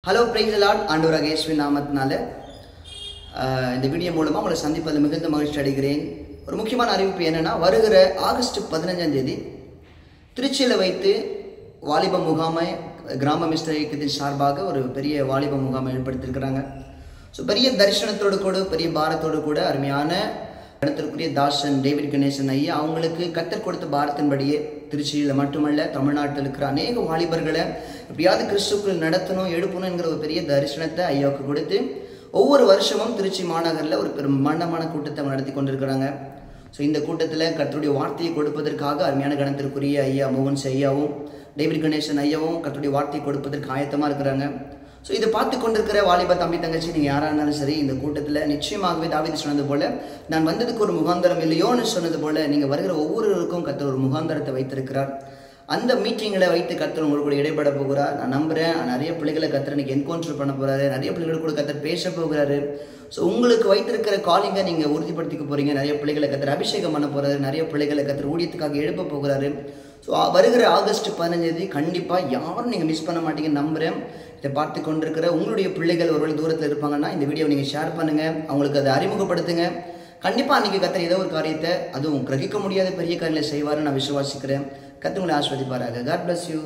Hello praise the Lord. ஆண்டவராக இயேசுவின் நாமத்தினால இந்த வீடியோ மூலமாக உங்களை சந்திப்பதில் மிகுந்த மகிழ்ச்சி அடைகிறேன். ஒரு முக்கியமான அறிவிப்பு என்னென்னா, வருகிற ஆகஸ்ட் 15ஆம் தேதி திருச்சியில் வைத்து வாலிப முகாமை கிராம மிஸ்டர் இயக்கத்தின் சார்பாக ஒரு பெரிய வாலிப முகாமை ஏற்படுத்தியிருக்கிறாங்க. ஸோ பெரிய தரிசனத்தோடு கூட பெரிய பாரத்தோடு கூட அருமையான இடத்திற்குரிய தாசன் டேவிட் கணேசன் ஐயா அவங்களுக்கு கத்தர் கொடுத்த பாரத்தின்படியே திருச்சியில் மட்டுமல்ல தமிழ்நாட்டில் இருக்கிற அநேக வாலிபர்களை எப்படியாவது கிறிஸ்துக்குள் நடத்தணும் எழுப்பணும் என்கிற ஒரு பெரிய தரிசனத்தை ஐயாவுக்கு கொடுத்து ஒவ்வொரு வருஷமும் திருச்சி மாநகரில் ஒரு பிரம்மாண்டமான கூட்டத்தை அவங்க நடத்தி கொண்டிருக்கிறாங்க. ஸோ இந்த கூட்டத்தில் கர்த்தருடைய வார்த்தையை கொடுப்பதற்காக அருமையான கணத்திற்குரிய ஐயா மோகன்ஸ் ஐயாவும் டேவிட் கணேசன் ஐயாவும் கர்த்தருடைய வார்த்தையை கொடுப்பதற்கு ஆயத்தமாக இருக்கிறாங்க. ஸோ இதை பார்த்து கொண்டிருக்கிற வாலிப தம்பி தங்கச்சி நீங்கள் யாராக இருந்தாலும் சரி, இந்த கூட்டத்தில் நிச்சயமாகவே தாவீது சொன்னது போல, நான் வந்ததுக்கு ஒரு முகாந்தரம் இல்லையோன்னு சொன்னது போல, நீங்கள் வருகிற ஒவ்வொருவருக்கும் கர்த்தர் ஒரு முகாந்தரத்தை வைத்திருக்கிறார். அந்த மீட்டிங்கில் வைத்து கர்த்தர் உங்களுக்கு கூட இடைப்பட போகிறார். நான் நம்புகிறேன். நிறைய பிள்ளைகளை கர்த்தர் இன்னைக்கு என்கவுண்டர் பண்ண போகிறாரு. நிறைய பிள்ளைகளை கூட கர்த்தர் பேச போகிறாரு. ஸோ உங்களுக்கு வைத்திருக்கிற காலிங்கை நீங்கள் உறுதிப்படுத்திக்க போகிறீங்க. நிறைய பிள்ளைகளை கர்த்தர் அபிஷேகம் பண்ண போகிறாரு. நிறைய பிள்ளைகளை கர்த்தர் ஊழியத்துக்காக எழுப்ப போகிறாரு. ஸோ வருகிற ஆகஸ்ட் 15ஆம் தேதி கண்டிப்பாக யாரும் நீங்கள் மிஸ் பண்ண மாட்டீங்கன்னு நம்புகிறேன். இதை பார்த்து கொண்டிருக்கிற உங்களுடைய பிள்ளைகள் ஒருவேளை தூரத்தில் இருப்பாங்கன்னா இந்த வீடியோவை நீங்கள் ஷேர் பண்ணுங்கள், அவங்களுக்கு அதை அறிமுகப்படுத்துங்க. கண்டிப்பாக அன்றைக்கி கர்த்தர் ஏதோ ஒரு காரியத்தை, அதுவும் கிரகிக்க முடியாத பெரிய காரியங்களை செய்வாருன்னு நான் விசுவாசிக்கிறேன். கர்த்தர் உங்களை ஆசீர்வதிப்பாராக. God bless you.